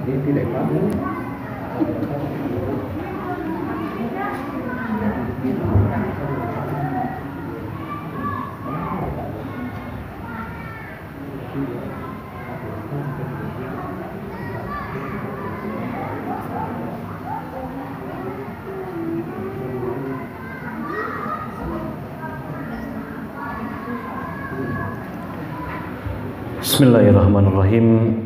Bismillahirrahmanirrahim.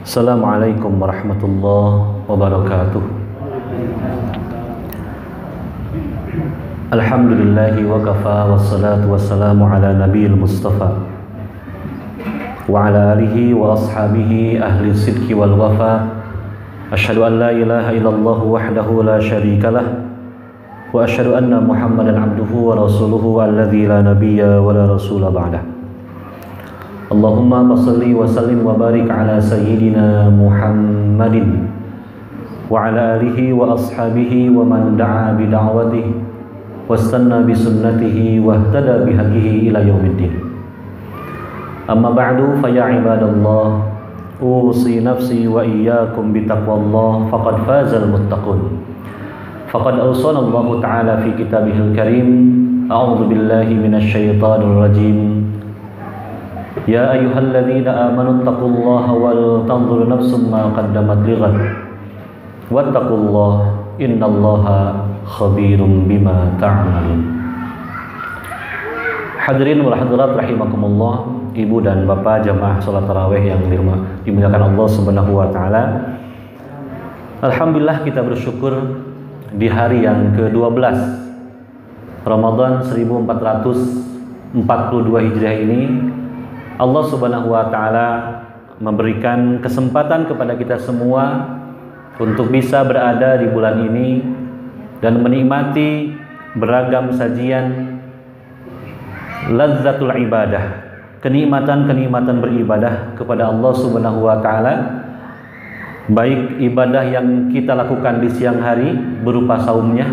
Assalamualaikum warahmatullahi wabarakatuh. Alhamdulillahi wa kafa, wassalatu wassalamu ala nabiyil mustafa wa ala alihi wa ashabihi ahli sidqi wal wafa. Asyhadu an la ilaha illallah wahdahu la syarikalah wa asyhadu anna Muhammadan abduhu wa rasuluhu alladzi la nabiyya wa la rasula ba'dah. Allahumma salli wa sallim wa barik ala sayyidina Muhammadin wa ala alihi wa ashabihi wa man da'a bi da'watihi wastanna bi sunnatihi wa ihtada bi hadihi ila yaumiddin. Amma ba'du, fa ya ibadallah, usi nafsi wa iyyakum bi taqwallah faqad fazal muttaqun. Faqad awsana Allah ta'ala fi kitabihil karim. A'udzu billahi minasy syaithanir rajim. Ya ayyuhalladzina amanu taqullaha wal tanzur nafsum ma qaddamat lighad wattaqullaha innallaha khabirum bima ta'malun. Hadirin wal hadirat rahimakumullah, ibu dan bapak jamaah salat tarawih yang dimuliakan Allah Subhanahu wa taala. Alhamdulillah, kita bersyukur di hari yang ke-12 Ramadan 1442 Hijriah ini Allah Subhanahu wa taala memberikan kesempatan kepada kita semua untuk bisa berada di bulan ini dan menikmati beragam sajian lazzatul ibadah, kenikmatan-kenikmatan beribadah kepada Allah Subhanahu wa taala, baik ibadah yang kita lakukan di siang hari berupa saumnya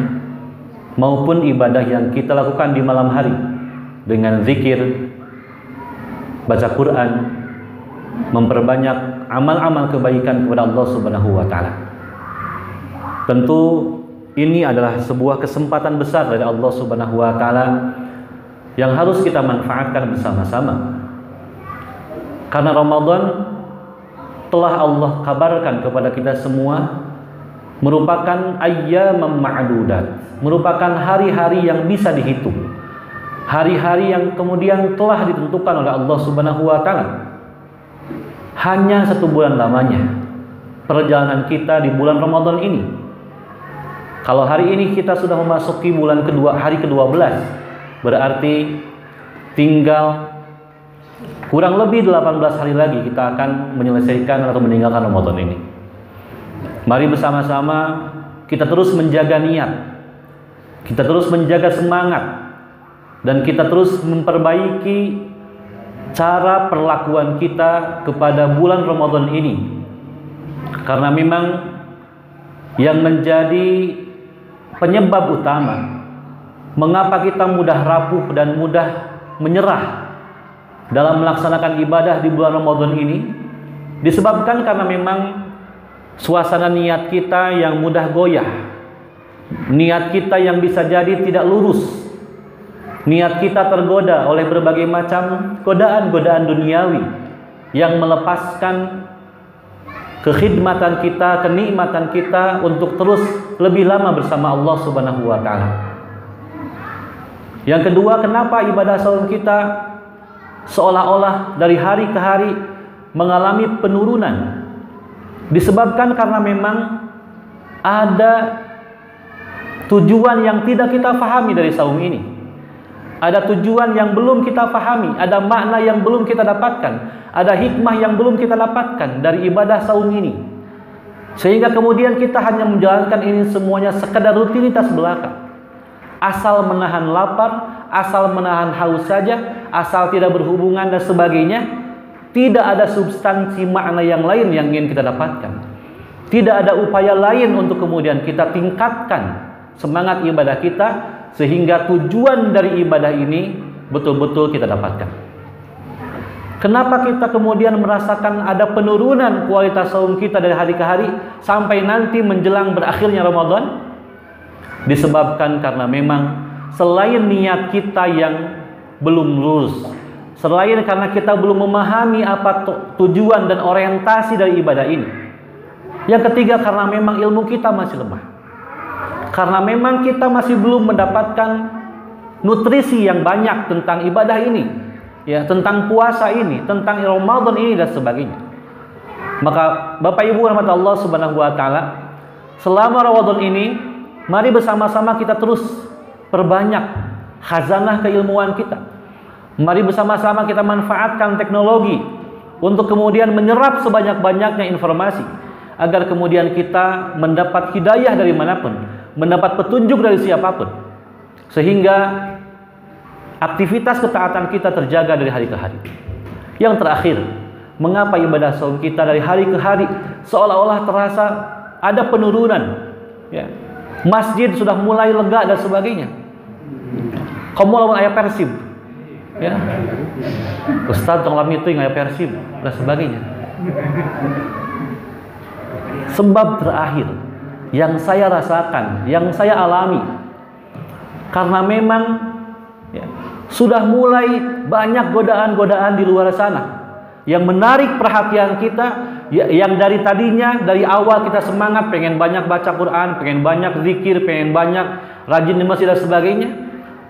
maupun ibadah yang kita lakukan di malam hari dengan zikir, baca Quran, memperbanyak amal-amal kebaikan kepada Allah Subhanahu wa taala. Tentu ini adalah sebuah kesempatan besar dari Allah Subhanahu wa taala yang harus kita manfaatkan bersama-sama. Karena Ramadan telah Allah kabarkan kepada kita semua merupakan ayyamam ma'dudat, merupakan hari-hari yang bisa dihitung. Hari-hari yang kemudian telah ditentukan oleh Allah Subhanahu wa taala. Hanya 1 bulan lamanya perjalanan kita di bulan Ramadan ini. Kalau hari ini kita sudah memasuki bulan kedua, hari ke-12, berarti tinggal kurang lebih 18 hari lagi kita akan menyelesaikan atau meninggalkan Ramadan ini. Mari bersama-sama kita terus menjaga niat, kita terus menjaga semangat, dan kita terus memperbaiki cara perlakuan kita kepada bulan Ramadan ini. Karena memang yang menjadi penyebab utama mengapa kita mudah rapuh dan mudah menyerah dalam melaksanakan ibadah di bulan Ramadan ini, disebabkan karena memang suasana niat kita yang mudah goyah, niat kita yang bisa jadi tidak lurus, niat kita tergoda oleh berbagai macam godaan-godaan duniawi yang melepaskan kekhidmatan kita, kenikmatan kita untuk terus lebih lama bersama Allah Subhanahu wa taala. Yang kedua, kenapa ibadah saum kita seolah-olah dari hari ke hari mengalami penurunan? Disebabkan karena memang ada tujuan yang tidak kita pahami dari saum ini. Ada tujuan yang belum kita pahami, ada makna yang belum kita dapatkan, ada hikmah yang belum kita dapatkan dari ibadah saum ini. Sehingga kemudian kita hanya menjalankan ini semuanya sekedar rutinitas belaka. Asal menahan lapar, asal menahan haus saja, asal tidak berhubungan dan sebagainya. Tidak ada substansi makna yang lain yang ingin kita dapatkan. Tidak ada upaya lain untuk kemudian kita tingkatkan semangat ibadah kita, sehingga tujuan dari ibadah ini betul-betul kita dapatkan. Kenapa kita kemudian merasakan ada penurunan kualitas saum kita dari hari ke hari sampai nanti menjelang berakhirnya Ramadan? Disebabkan karena memang selain niat kita yang belum lurus, selain karena kita belum memahami apa tujuan dan orientasi dari ibadah ini. Yang ketiga, karena memang ilmu kita masih lemah. Karena memang kita masih belum mendapatkan nutrisi yang banyak tentang ibadah ini, ya, tentang puasa ini, tentang Ramadan ini dan sebagainya. Maka Bapak Ibu rahmat Allah Subhanahu wa taala, selama Ramadan ini mari bersama-sama kita terus perbanyak khazanah keilmuan kita. Mari bersama-sama kita manfaatkan teknologi untuk kemudian menyerap sebanyak-banyaknya informasi agar kemudian kita mendapat hidayah dari manapun, mendapat petunjuk dari siapapun, sehingga aktivitas ketaatan kita terjaga dari hari ke hari. Yang terakhir, mengapa ibadah saum kita dari hari ke hari seolah-olah terasa ada penurunan, ya. Masjid sudah mulai lega dan sebagainya. Kamu lawan ayat Persib, ya. Ustaz tong lami itu ayat Persib dan sebagainya. Sebab terakhir yang saya rasakan, yang saya alami, karena memang, ya, sudah mulai banyak godaan-godaan di luar sana yang menarik perhatian kita, ya, yang dari tadinya dari awal kita semangat pengen banyak baca Quran, pengen banyak zikir, pengen banyak rajin di masjid dan sebagainya,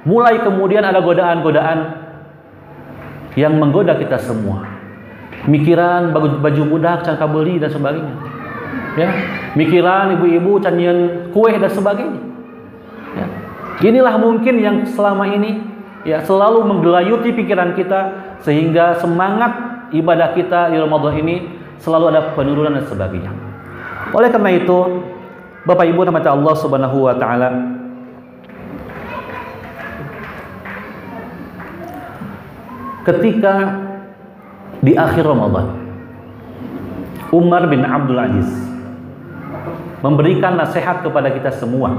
mulai kemudian ada godaan-godaan yang menggoda kita semua. Mikiran baju budak can kabeli dan sebagainya, ya. Mikiran ibu-ibu can nyeun kue dan sebagainya, ya. Inilah mungkin yang selama ini, ya, selalu menggelayuti pikiran kita sehingga semangat ibadah kita di Ramadan ini selalu ada penurunan dan sebagainya. Oleh karena itu, Bapak Ibu rahmati Allah Subhanahu wa taala, ketika di akhir Ramadan, Umar bin Abdul Aziz memberikan nasihat kepada kita semua.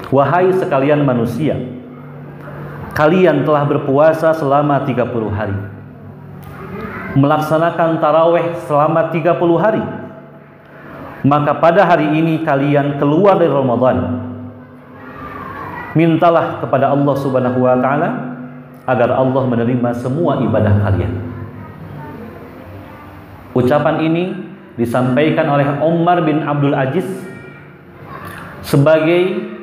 Wahai sekalian manusia, kalian telah berpuasa selama 30 hari, melaksanakan tarawih selama 30 hari. Maka pada hari ini kalian keluar dari Ramadan. Mintalah kepada Allah Subhanahu wa taala agar Allah menerima semua ibadah kalian. Ucapan ini disampaikan oleh Umar bin Abdul Aziz sebagai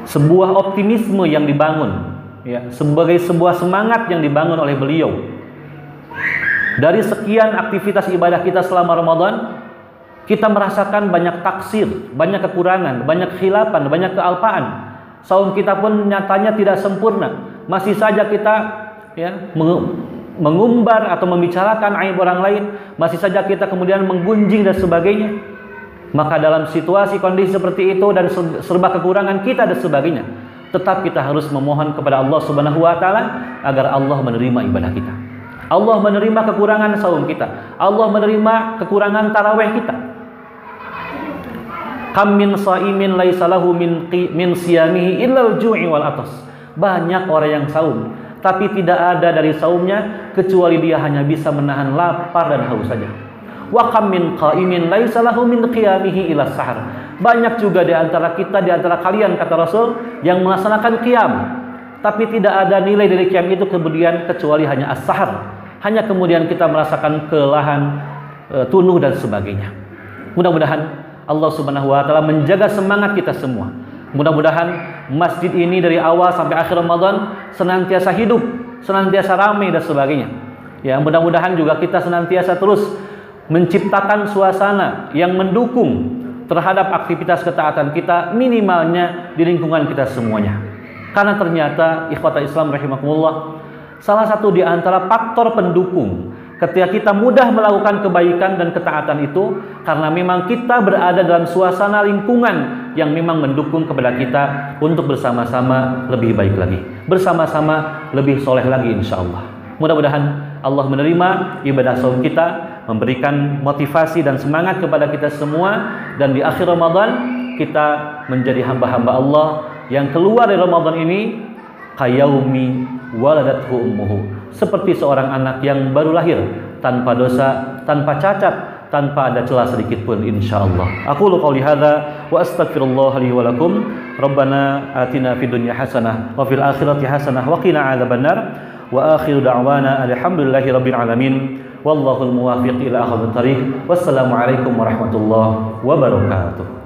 sebuah optimisme yang dibangun, ya, sebagai sebuah semangat yang dibangun oleh beliau. Dari sekian aktivitas ibadah kita selama Ramadan, kita merasakan banyak taksir, banyak kekurangan, banyak khilafan, banyak kealpaan. Saum kita pun nyatanya tidak sempurna. Masih saja kita, ya, mengumbar atau membicarakan aib orang lain, masih saja kita kemudian menggunjing dan sebagainya. Maka dalam situasi kondisi seperti itu dan serba kekurangan kita dan sebagainya, tetap kita harus memohon kepada Allah Subhanahu wa taala agar Allah menerima ibadah kita. Allah menerima kekurangan saum kita. Allah menerima kekurangan tarawih kita. Kam min shaimin laisa lahu min siyamihi illa al-ju'i wal atas. Banyak orang yang saum, tapi tidak ada dari saumnya kecuali dia hanya bisa menahan lapar dan haus saja. Wa kam min qaimin laisa lahu min qiyamihi illa sahar. Banyak juga di antara kita, di antara kalian, kata Rasul, yang melaksanakan qiyam, tapi tidak ada nilai dari qiyam itu kemudian kecuali hanya as-sahar. Hanya kemudian kita merasakan kelelahan, tunuh dan sebagainya. Mudah-mudahan Allah Subhanahu wa taala menjaga semangat kita semua. Mudah-mudahan masjid ini dari awal sampai akhir Ramadan senantiasa hidup, senantiasa ramai dan sebagainya. Ya, mudah-mudahan juga kita senantiasa terus menciptakan suasana yang mendukung terhadap aktivitas ketaatan kita, minimalnya di lingkungan kita semuanya. Karena ternyata ikhwatal Islam rahimakumullah, salah satu di antara faktor pendukung ketika kita mudah melakukan kebaikan dan ketaatan itu karena memang kita berada dalam suasana lingkungan yang memang mendukung kepada kita untuk bersama-sama lebih baik lagi, bersama-sama lebih soleh lagi insyaallah. Mudah-mudahan Allah menerima ibadah saum kita, memberikan motivasi dan semangat kepada kita semua, dan di akhir Ramadan kita menjadi hamba-hamba Allah yang keluar dari Ramadan ini kayaumi waladathu ummuhu, seperti seorang anak yang baru lahir, tanpa dosa, tanpa cacat, tanpa ada celah sedikit pun, insyaallah. Aku qouli hadza wa astaghfirullah li wa lakum. Rabbana atina fid dunya hasanah wa fil akhirati hasanah wa qina adzabannar. Wa akhiru da'wana alhamdulillahi rabbil alamin. Wallahul muwaffiq ila aqwamit thariq. Wassalamu alaikum warahmatullahi wabarakatuh.